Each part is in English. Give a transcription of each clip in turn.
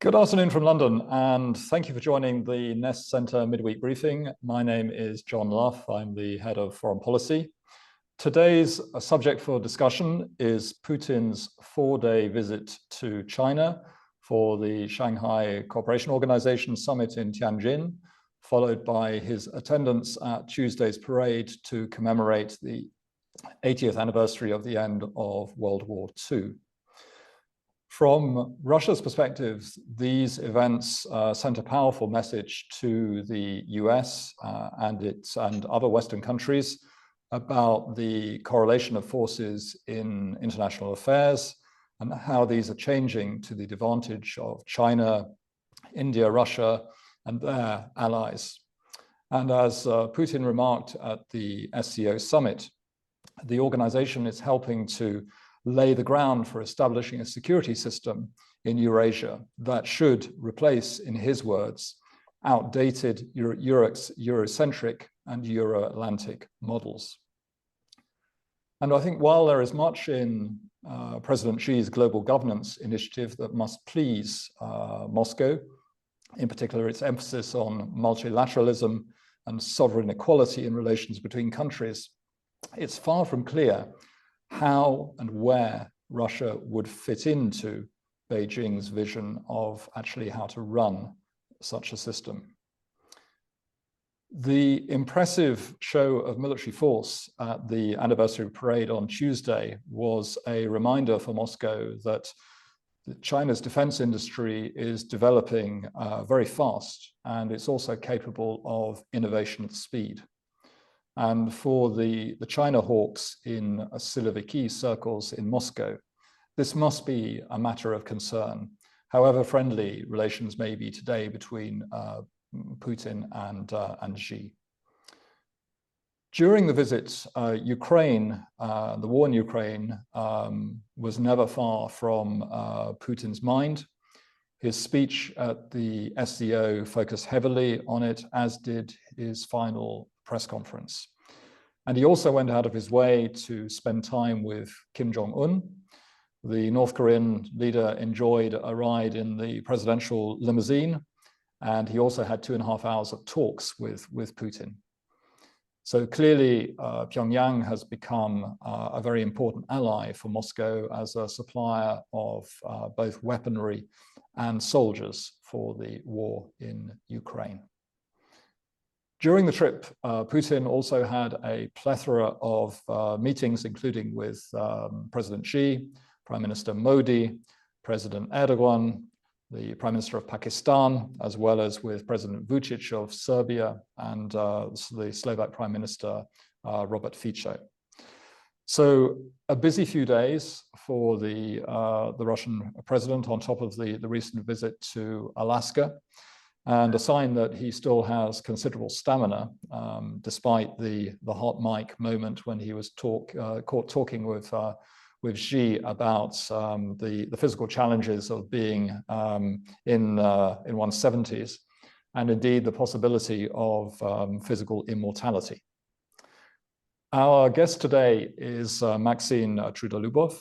Good afternoon from London, and thank you for joining the Nest Centre midweek briefing. My name is John Lough. I'm the head of foreign policy. Today's subject for discussion is Putin's four-day visit to China for the Shanghai Cooperation Organization Summit in Tianjin, followed by his attendance at Tuesday's parade to commemorate the 80th anniversary of the end of World War II. From Russia's perspective, these events sent a powerful message to the US and other Western countries about the correlation of forces in international affairs and how these are changing to the advantage of China, India, Russia, and their allies. And as Putin remarked at the SCO Summit, the organization is helping to lay the ground for establishing a security system in Eurasia that should replace, in his words, outdated Eurocentric and Euro-Atlantic models. And I think while there is much in President Xi's global governance initiative that must please Moscow, in particular its emphasis on multilateralism and sovereign equality in relations between countries, it's far from clear how and where Russia would fit into Beijing's vision of actually how to run such a system. The impressive show of military force at the anniversary parade on Tuesday was a reminder for Moscow that China's defense industry is developing very fast, and it's also capable of innovation at speed. And for the China hawks in Siloviki circles in Moscow, this must be a matter of concern, however friendly relations may be today between Putin and Xi. During the visit, Ukraine, the war in Ukraine was never far from Putin's mind. His speech at the SCO focused heavily on it, as did his final press conference. And he also went out of his way to spend time with Kim Jong-un. The North Korean leader enjoyed a ride in the presidential limousine, and he also had 2.5 hours of talks with Putin. So clearly, Pyongyang has become a very important ally for Moscow as a supplier of both weaponry and soldiers for the war in Ukraine. During the trip, Putin also had a plethora of meetings, including with President Xi, Prime Minister Modi, President Erdogan, the Prime Minister of Pakistan, as well as with President Vučić of Serbia and the Slovak Prime Minister Robert Fico. So a busy few days for the Russian president on top of the recent visit to Alaska, and a sign that he still has considerable stamina, despite the hot mic moment when he was caught talking with Xi about the physical challenges of being in one's 70s, and indeed the possibility of physical immortality. Our guest today is Maxim Trudolyubov.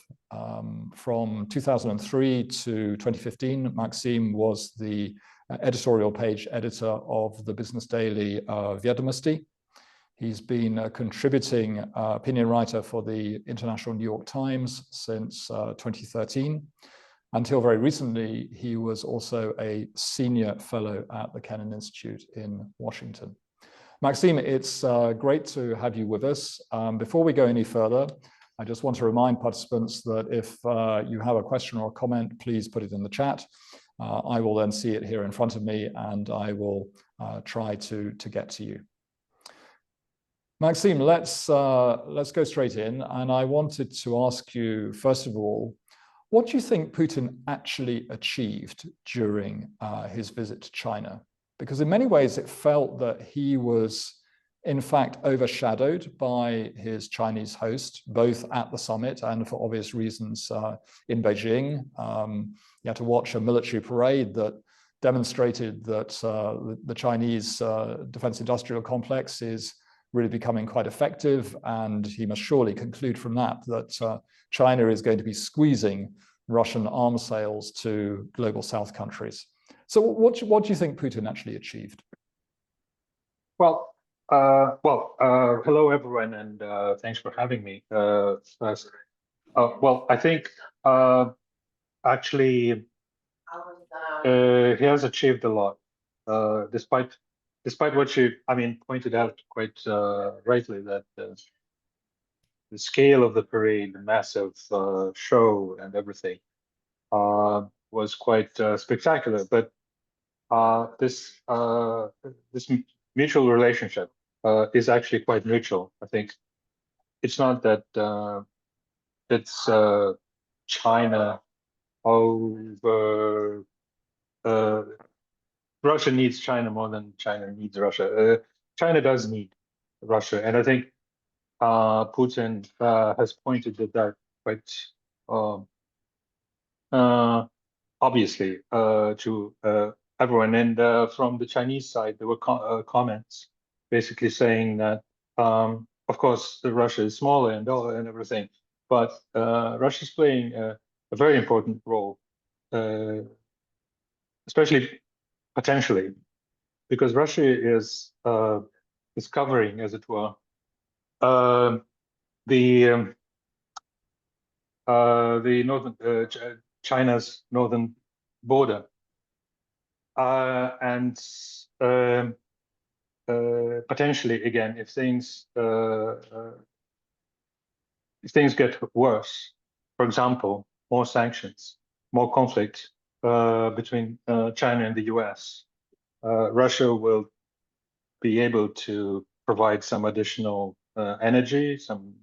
From 2003 to 2015, Maxim was the editorial page editor of the business daily Vedomosti. He's been a contributing opinion writer for the International New York Times since 2013. Until very recently, he was also a senior fellow at the Kennan Institute in Washington. Maxim, it's great to have you with us. Before we go any further, I just want to remind participants that if you have a question or a comment, please put it in the chat. I will then see it here in front of me, and I will try to get to you. Maxim, let's go straight in, and I wanted to ask you, first of all, what do you think Putin actually achieved during his visit to China? Because in many ways it felt that he was in fact overshadowed by his Chinese host, both at the summit and for obvious reasons in Beijing. You had to watch a military parade that demonstrated that the Chinese defense industrial complex is really becoming quite effective, and he must surely conclude from that China is going to be squeezing Russian arms sales to global South countries. So what do you think Putin actually achieved? Well, hello everyone, and thanks for having me. First. Well, I think actually he has achieved a lot, despite what you, pointed out quite rightly, that the scale of the parade, the massive show, and everything was quite spectacular. But this mutual relationship is actually quite neutral. I think it's not that it's China over Russia needs China more than China needs Russia. China does need Russia, and I think Putin has pointed at that quite um, obviously to everyone. And from the Chinese side, there were comments basically saying that, of course, Russia is smaller and everything, but Russia is playing a very important role, especially potentially, because Russia is covering, as it were, the northern China's northern border, and potentially, again, if things get worse, for example, more sanctions, more conflict between China and the US, Russia will be able to provide some additional energy, some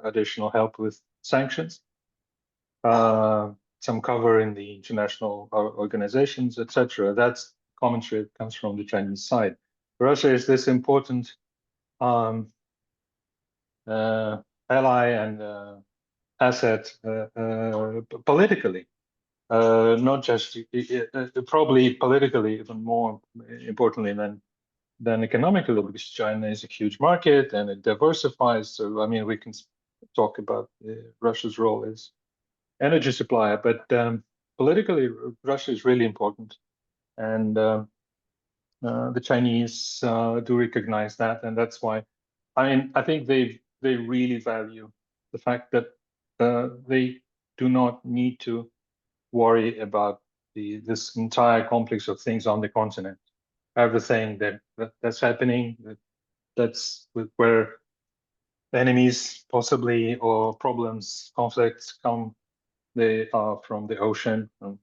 additional help with sanctions, some cover in the international organizations, etc. That's commentary that comes from the Chinese side. Russia is this important ally and asset politically, not just probably politically, even more importantly than economically, because China is a huge market and it diversifies. So, I mean, we can talk about Russia's role as energy supplier, but politically, Russia is really important, and the Chinese do recognize that, and that's why. I think they really value the fact that they do not need to worry about this entire complex of things on the continent. Everything that's happening, that's where enemies possibly or problems, conflicts come. They are from the ocean, from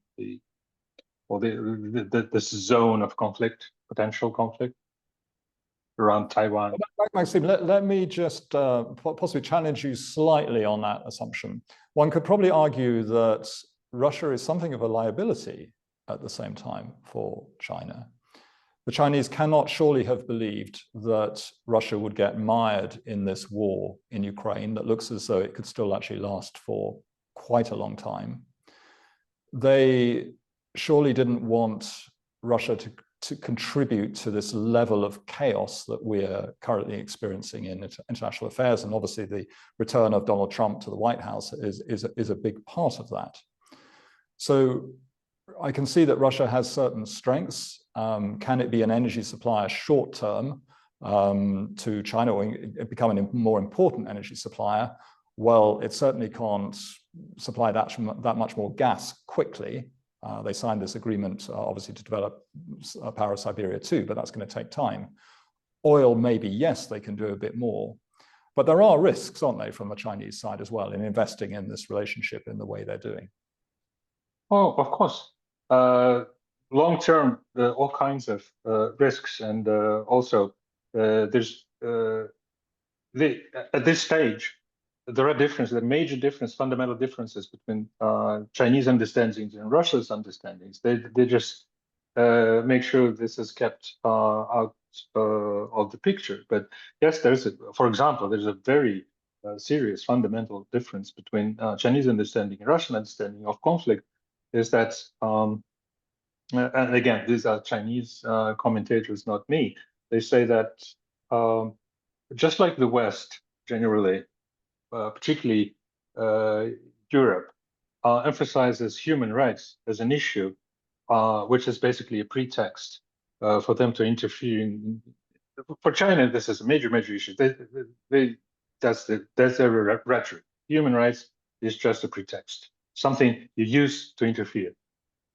this zone of conflict, potential conflict around Taiwan. Maxim, let me just possibly challenge you slightly on that assumption. One could probably argue that Russia is something of a liability at the same time for China. The Chinese cannot surely have believed that Russia would get mired in this war in Ukraine that looks as though it could still actually last for quite a long time. They surely didn't want Russia to contribute to this level of chaos that we're currently experiencing in international affairs. And obviously the return of Donald Trump to the White House is a big part of that. So I can see that Russia has certain strengths. Can it be an energy supplier short term to China, or become a more important energy supplier? Well, it certainly can't supply that much more gas quickly. They signed this agreement, obviously, to develop Power of Siberia too, but that's going to take time. Oil, maybe, yes, they can do a bit more. But there are risks, aren't they, from the Chinese side as well, in investing in this relationship in the way they're doing? Oh, of course. Long term, all kinds of risks, and also there's at this stage there are major fundamental differences between Chinese understandings and Russia's understandings. They just make sure this is kept out of the picture. But yes, for example, there's a very serious fundamental difference between Chinese understanding and Russian understanding of conflict. Is that and again, these are Chinese commentators, not me. They say that just like the West generally, particularly Europe, emphasizes human rights as an issue which is basically a pretext for them to interfere. For China, this is a major issue. That's their rhetoric. Human rights is just a pretext, something you use to interfere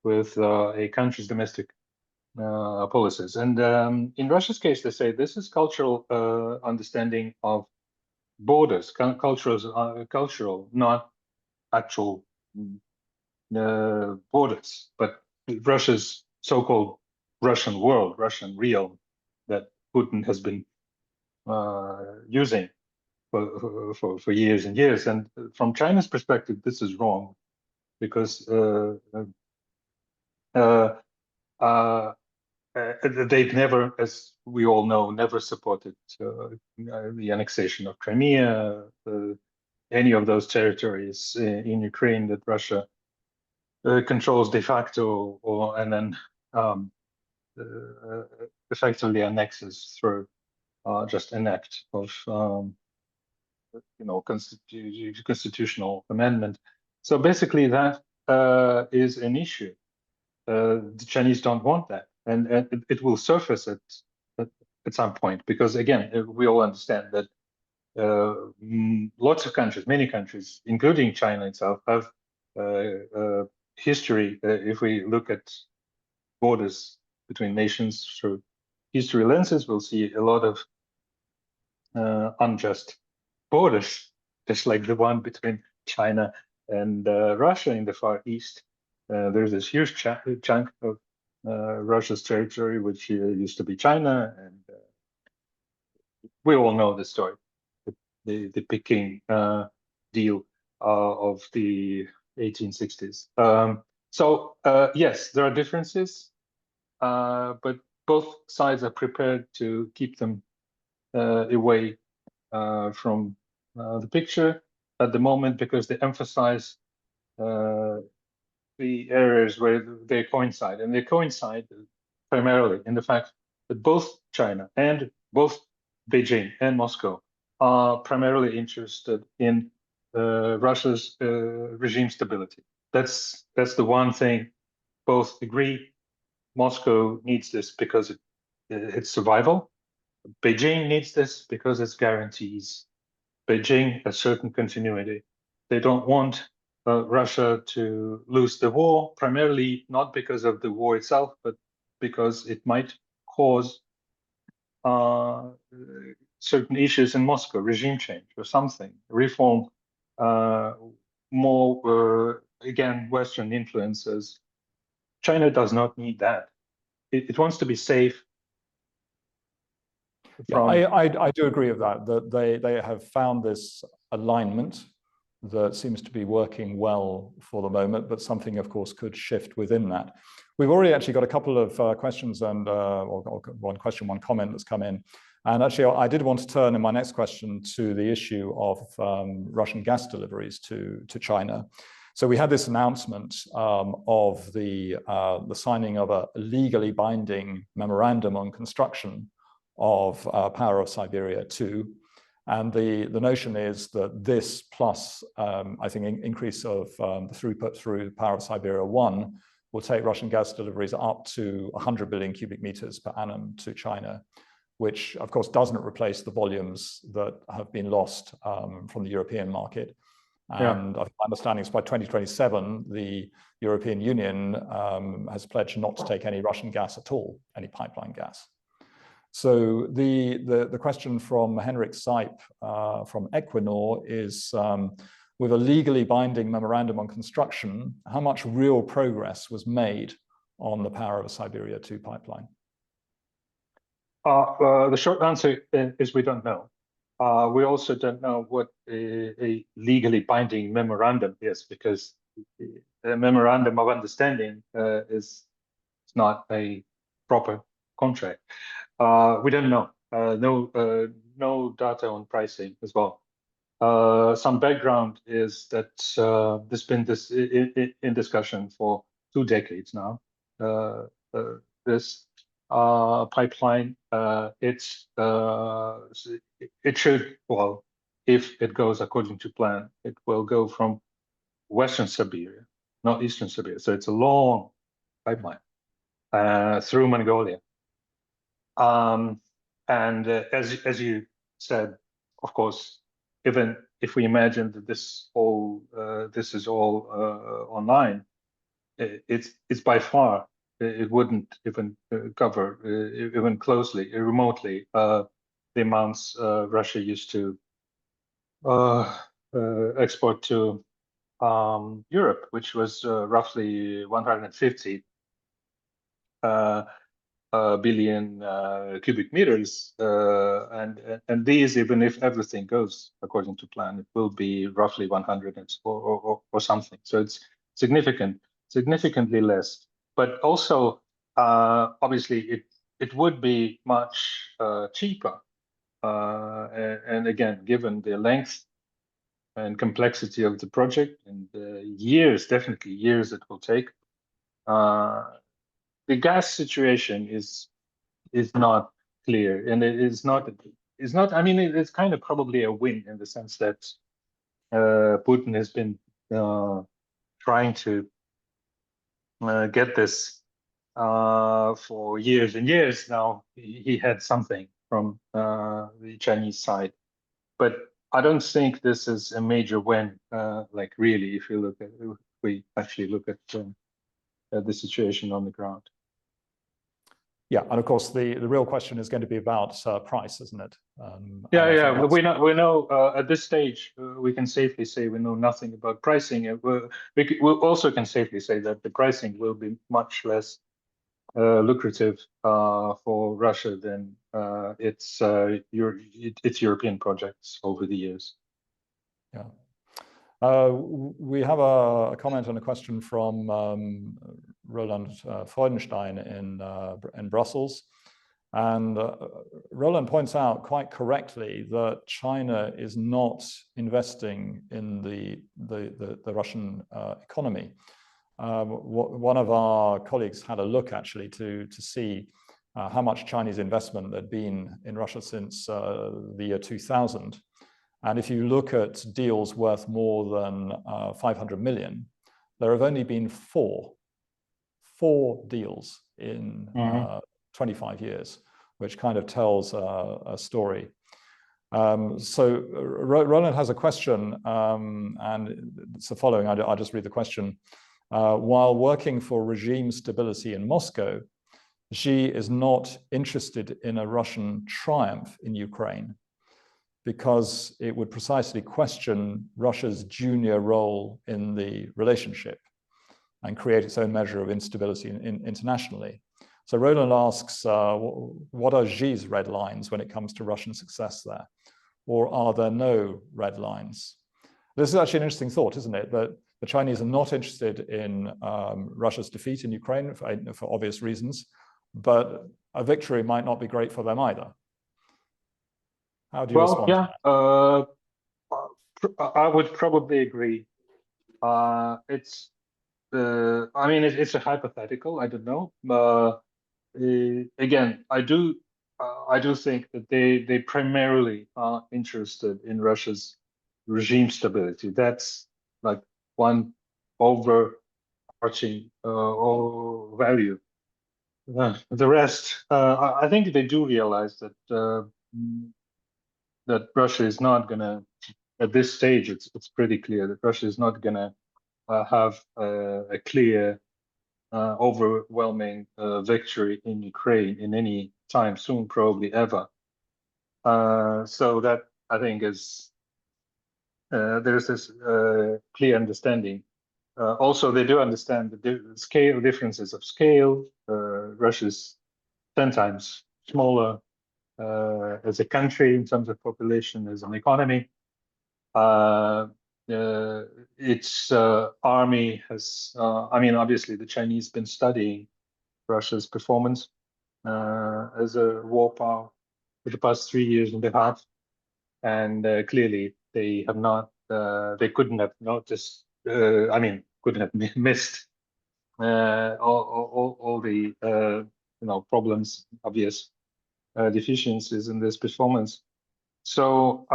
with a country's domestic policies. And in Russia's case, they say this is cultural understanding of borders, cultural, not actual borders, but Russia's so-called Russian world, Russian realm that Putin has been using for years and years. And from China's perspective, this is wrong because they've never, as we all know, never supported the annexation of Crimea, any of those territories in Ukraine that Russia controls de facto, and then effectively annexes through just an act of constitutional amendment. So basically, that is an issue. The Chinese don't want that, and it will surface at some point, because again, we all understand that lots of countries, many countries, including China itself, have history. If we look at borders between nations through history lenses, we'll see a lot of unjust borders, just like the one between China and Russia in the Far East. There's this huge chunk of Russia's territory, which used to be China, and we all know the story, the Peking deal of the 1860s. So yes, there are differences, but both sides are prepared to keep them away from the picture at the moment, because they emphasize the areas where they coincide, and they coincide primarily in the fact that both China and both Beijing and Moscow are primarily interested in Russia's regime stability. That's the one thing both agree. Moscow needs this because it's survival. Beijing needs this because it guarantees Beijing a certain continuity. They don't want Russia to lose the war, primarily not because of the war itself, but because it might cause certain issues in Moscow, regime change or something, reform, more, again, Western influences. China does not need that. It wants to be safe. Yeah, I do agree with that, that they have found this alignment that seems to be working well for the moment, but something, of course, could shift within that. We've already actually got a couple of questions and or one question, one comment that's come in. And actually, I did want to turn in my next question to the issue of Russian gas deliveries to China. So we had this announcement of the signing of a legally binding memorandum on construction of Power of Siberia 2. And the notion is that this plus, I think, increase of the throughput through Power of Siberia 1 will take Russian gas deliveries up to 100 billion cubic meters per annum to China, which, of course, doesn't replace the volumes that have been lost from the European market. And my understanding is by 2027, the European Union has pledged not to take any Russian gas at all, any pipeline gas. So the question from Henrik Seip from Equinor is, with a legally binding memorandum on construction, how much real progress was made on the Power of Siberia 2 pipeline? The short answer is we don't know. We also don't know what a legally binding memorandum is, because a memorandum of understanding is not a proper contract. We don't know. No data on pricing as well. Some background is that there's been this in discussion for 2 decades now. This pipeline, it should, well, if it goes according to plan, it will go from Western Siberia, not Eastern Siberia. So it's a long pipeline through Mongolia. And as you said, of course, even if we imagine that this is all online, it's by far it wouldn't even cover even closely, remotely the amounts Russia used to export to Europe, which was roughly 150 billion cubic meters, and these, even if everything goes according to plan, it will be roughly 100 or something. So it's significantly less. But also, obviously, it would be much cheaper. And again, given the length and complexity of the project and years, definitely years it will take, the gas situation is not clear, and it is not. I mean, it's kind of probably a win in the sense that Putin has been trying to get this for years and years now. He had something from the Chinese side, but I don't think this is a major win. Like really, if we actually look at the situation on the ground. Yeah, and of course the real question is going to be about price, isn't it? Yeah. We know at this stage we can safely say we know nothing about pricing. We also can safely say that the pricing will be much less lucrative for Russia than its European projects over the years. Yeah. We have a comment and a question from Roland Freudenstein in Brussels. And Roland points out quite correctly that China is not investing in the Russian economy. One of our colleagues had a look actually to see how much Chinese investment there'd been in Russia since the year 2000. And if you look at deals worth more than 500 million, there have only been four deals in 25 years, which kind of tells a story. So Roland has a question, and it's the following. I'll just read the question. While working for regime stability in Moscow, Xi is not interested in a Russian triumph in Ukraine, because it would precisely question Russia's junior role in the relationship and create its own measure of instability internationally. So Roland asks, what are Xi's red lines when it comes to Russian success there? Or are there no red lines? This is actually an interesting thought, isn't it? That the Chinese are not interested in Russia's defeat in Ukraine for obvious reasons, but a victory might not be great for them either. How do you respond to that? I would probably agree. I mean, it's a hypothetical. I don't know. Again, I do think that they primarily are interested in Russia's regime stability. That's like one overarching value. The rest, I think they do realize that Russia is not going to, at this stage, it's pretty clear that Russia is not going to have a clear, overwhelming victory in Ukraine in any time soon, probably ever. So that, I think, is there's this clear understanding. Also, they do understand the scale differences of scale. Russia's 10 times smaller as a country in terms of population, as an economy. Its army has, I mean, obviously the Chinese been studying Russia's performance as a war power for the past 3 years and a half, and clearly they have not, they couldn't have noticed, I mean, couldn't have missed all the problems, obvious deficiencies in this performance. So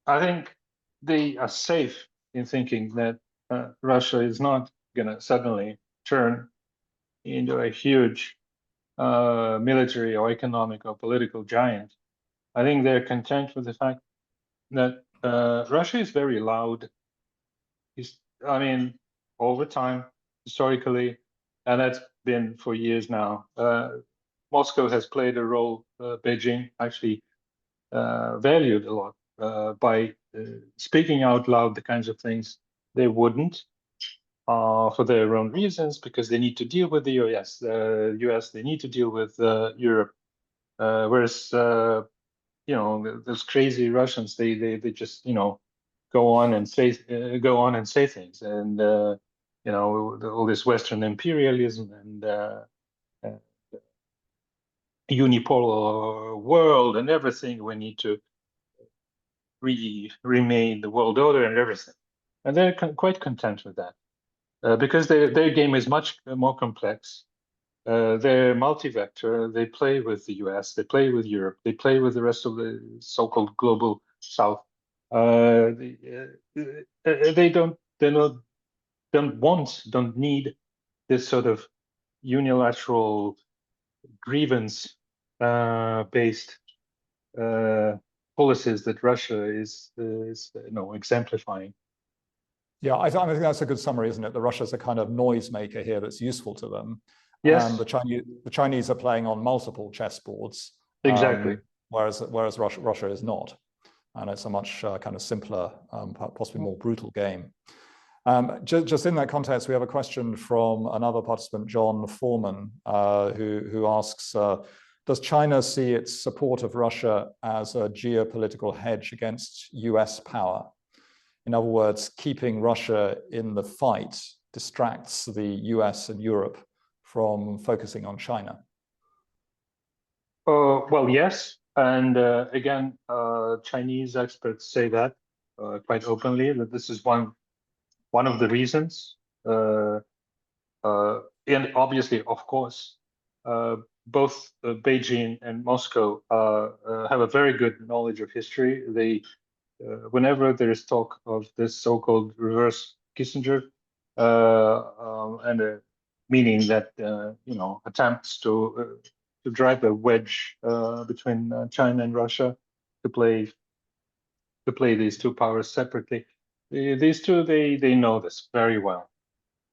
I think they are safe in thinking that Russia is not going to suddenly turn into a huge military or economic or political giant. I think they're content with the fact that Russia is very loud. I mean, over time, historically, and that's been for years now. Moscow has played a role. Beijing actually valued a lot by speaking out loud the kinds of things they wouldn't for their own reasons, because they need to deal with the US. US, they need to deal with Europe. Whereas, those crazy Russians, they just, go on and say things, and all this Western imperialism and unipolar world and everything. We need to remake the world order and everything, and they're quite content with that because their game is much more complex. They're multi-vector. They play with the US. They play with Europe. They play with the rest of the so-called global South. They don't need this sort of unilateral grievance based policies that Russia is exemplifying. Yeah, I think that's a good summary, isn't it? That Russia's a kind of noisemaker here that's useful to them. Yes. And the Chinese are playing on multiple chessboards. Exactly. Whereas Russia is not. And it's a much kind of simpler, possibly more brutal game. Just in that context, we have a question from another participant, John Foreman, who asks, does China see its support of Russia as a geopolitical hedge against US power? In other words, keeping Russia in the fight distracts the US and Europe from focusing on China. Well, yes. And again, Chinese experts say that quite openly, that this is one of the reasons. And obviously, of course, both Beijing and Moscow have a very good knowledge of history. They, whenever there is talk of this so-called reverse Kissinger, and meaning that attempts to drive a wedge between China and Russia, to play these two powers separately. These two, they know this very well,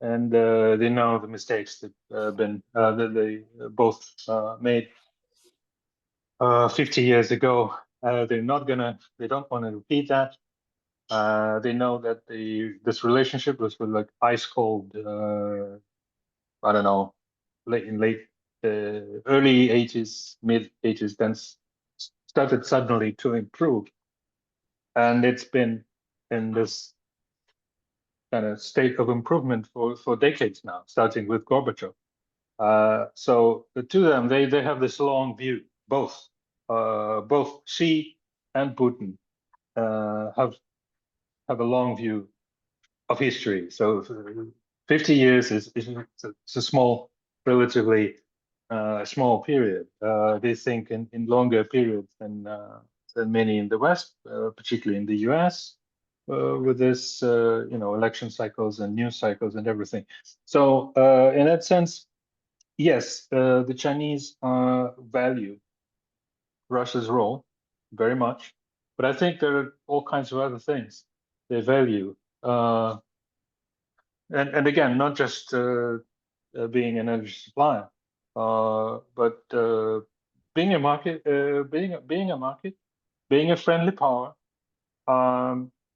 and they know the mistakes that that they both made 50 years ago. They don't want to repeat that. They know that this relationship was like ice cold. I don't know, early 80s, mid 80s, then started suddenly to improve, and it's been in this kind of state of improvement for decades now, starting with Gorbachev. So the two of them, they have this long view. Both Xi and Putin have a long view of history. So 50 years is a small, relatively small period. They think in longer periods than many in the West, particularly in the US, with this election cycles and news cycles and everything. So in that sense, yes, the Chinese value Russia's role very much, but I think there are all kinds of other things they value. And again, not just being an energy supplier, but being a market, being a friendly power,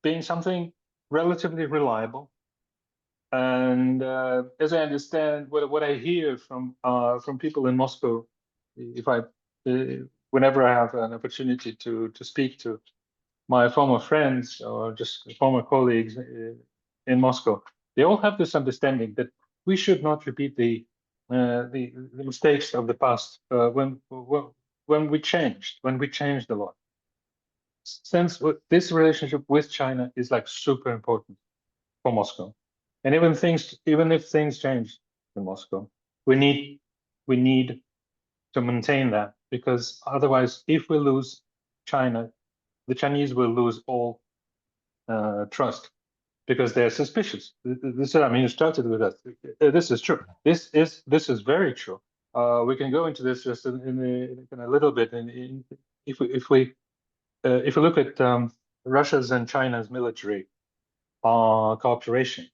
being something relatively reliable. And as I understand, what I hear from people in Moscow, whenever I have an opportunity to speak to my former friends or just former colleagues in Moscow, they all have this understanding that we should not repeat the mistakes of the past when we changed a lot. Since this relationship with China is like super important for Moscow, and even if things change in Moscow, we need to maintain that, because otherwise, if we lose China, the Chinese will lose all trust because they're suspicious. This, I mean, you started with that. This is true. This is very true. We can go into this just in a little bit. If we look at Russia's and China's military cooperation,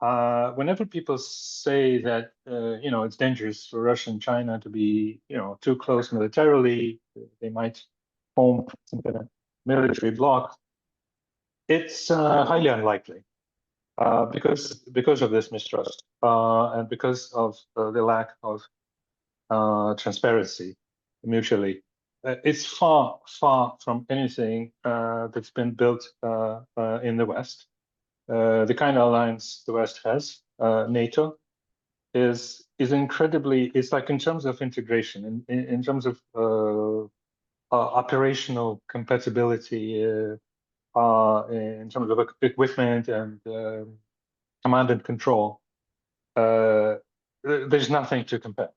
whenever people say that it's dangerous for Russia and China to be too close militarily, they might form some kind of military bloc. It's highly unlikely because of this mistrust and because of the lack of transparency mutually. It's far from anything that's been built in the West. The kind of alliance the West has, NATO, is incredibly. It's like in terms of integration, in terms of operational compatibility, in terms of equipment and command and control. There's nothing to compare,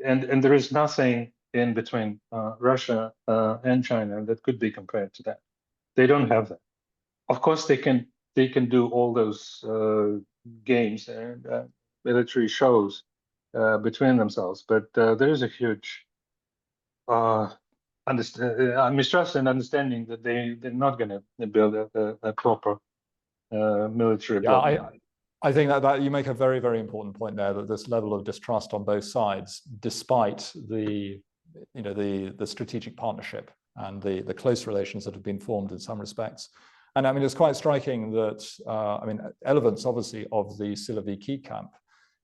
and there is nothing in between Russia and China that could be compared to that. They don't have that. Of course, they can do all those games and military shows between themselves, but there is a huge mistrust and understanding that they're not going to build a proper military bloc. I think that you make a very, very important point there, that this level of distrust on both sides, despite the strategic partnership and the close relations that have been formed in some respects. And I mean, it's quite striking that, elements obviously of the Siloviki camp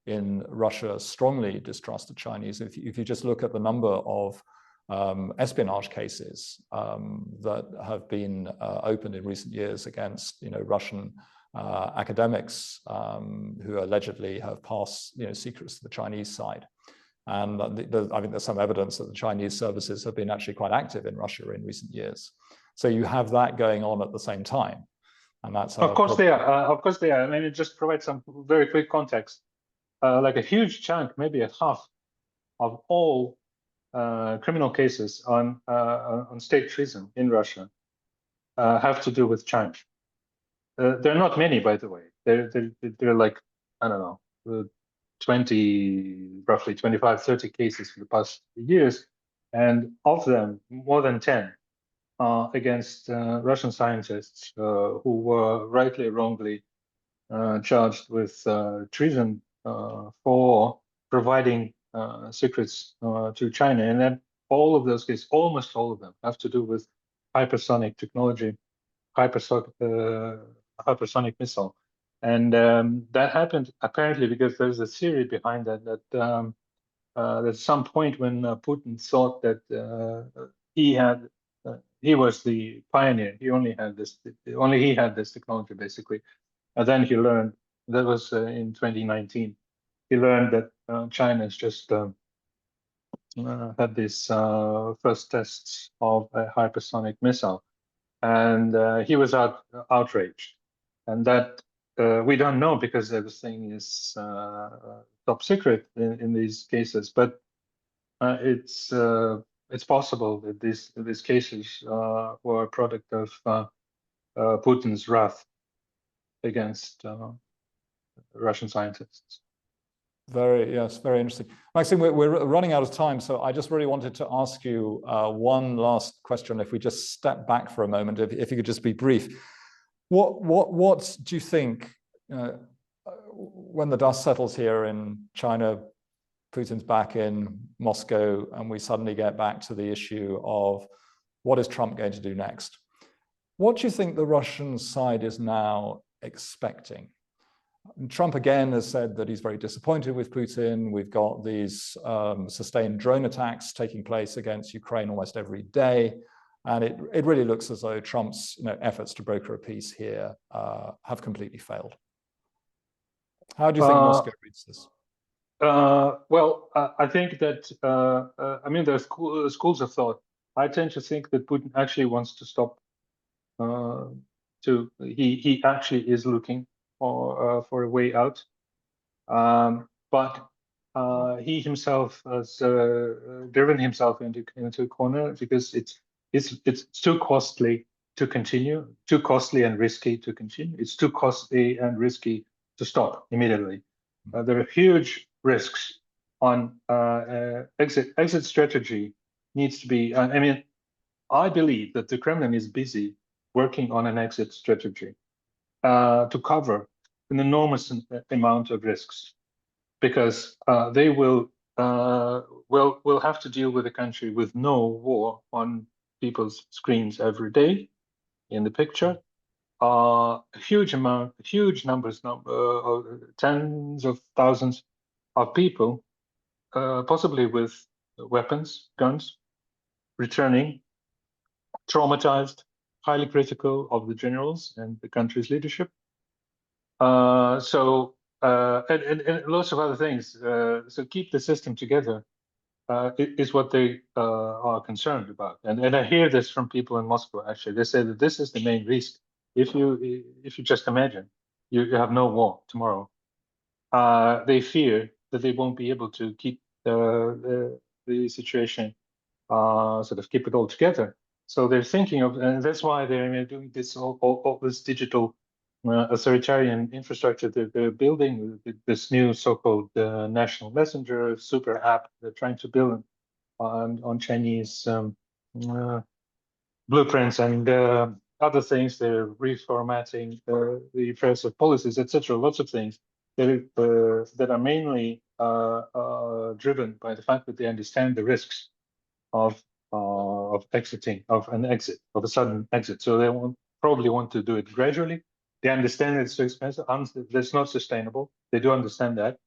in Russia strongly distrust the Chinese. If you just look at the number of espionage cases that have been opened in recent years against Russian academics who allegedly have passed secrets to the Chinese side. And I think there's some evidence that the Chinese services have been actually quite active in Russia in recent years. So you have that going on at the same time, and that's of course they are. Of course they are. I mean, it just provides some very quick context. Like a huge chunk, maybe a half of all criminal cases on state treason in Russia have to do with China. There are not many, by the way. They're like, I don't know, 20, roughly 25, 30 cases for the past years, and of them, more than 10 against Russian scientists who were rightly or wrongly charged with treason for providing secrets to China. And then all of those cases, almost all of them, have to do with hypersonic technology, hypersonic missile. And that happened apparently because there's a theory behind that, at some point when Putin thought that he was the pioneer, only he had this technology basically. And then he learned, that was in 2019, he learned that China's just had these first tests of a hypersonic missile, and he was outraged. And that we don't know because everything is top secret in these cases, but it's possible that these cases were a product of Putin's wrath against Russian scientists. Very interesting. Maxim, we're running out of time, so I just really wanted to ask you one last question. If we just step back for a moment, if you could just be brief. What do you think, when the dust settles here in China, Putin's back in Moscow, and we suddenly get back to the issue of what is Trump going to do next? What do you think the Russian side is now expecting? Trump again has said that he's very disappointed with Putin. We've got these sustained drone attacks taking place against Ukraine almost every day. And it really looks as though Trump's efforts to broker a peace here have completely failed. How do you think Moscow reads this? Well, I think that, there's schools of thought. I tend to think that Putin actually wants to stop. He actually is looking for a way out, but he himself has driven himself into a corner because it's too costly to continue, too costly and risky to continue. It's too costly and risky to stop immediately. There are huge risks on exit strategy needs to be, I mean, I believe that the Kremlin is busy working on an exit strategy to cover an enormous amount of risks, because they will have to deal with a country with no war on people's screens every day in the picture. Huge numbers, tens of thousands of people, possibly with weapons, guns, returning, traumatized, highly critical of the generals and the country's leadership. And lots of other things. So keep the system together is what they are concerned about. And I hear this from people in Moscow, actually. They say that this is the main risk. If you just imagine, you have no war tomorrow. They fear that they won't be able to keep the situation, sort of keep it all together. So they're thinking of, and that's why they're doing this all this digital authoritarian infrastructure. They're building this new so-called national messenger super app. They're trying to build on Chinese blueprints and other things. They're reformatting the repressive policies, etc. Lots of things that are mainly driven by the fact that they understand the risks of exiting, of a sudden exit. So they probably want to do it gradually. They understand it's too expensive. That's not sustainable. They do understand that.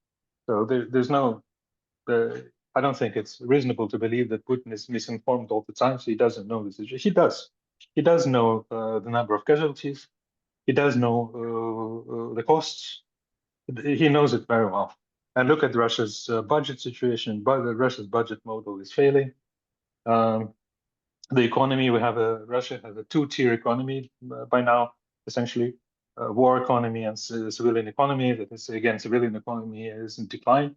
So there's no. I don't think it's reasonable to believe that Putin is misinformed all the time. So he doesn't know the situation. He does. He does know the number of casualties. He does know the costs. He knows it very well. And look at Russia's budget situation. But Russia's budget model is failing. The economy, Russia has a two-tier economy by now, essentially, war economy and civilian economy. That is, again, civilian economy is in decline,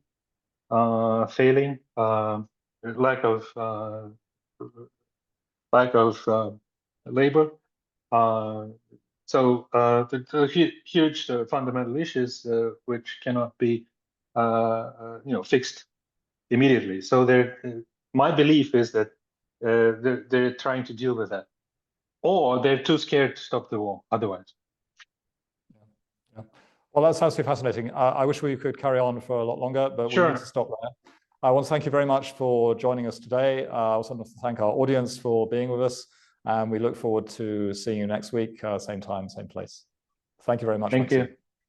failing, lack of labor. So the huge fundamental issues which cannot be fixed immediately. So my belief is that they're trying to deal with that, or they're too scared to stop the war otherwise. Yeah. Well, that sounds super fascinating. I wish we could carry on for a lot longer, but we need to stop there. I want to thank you very much for joining us today. I also want to thank our audience for being with us, and we look forward to seeing you next week, same time, same place. Thank you very much. Thank you.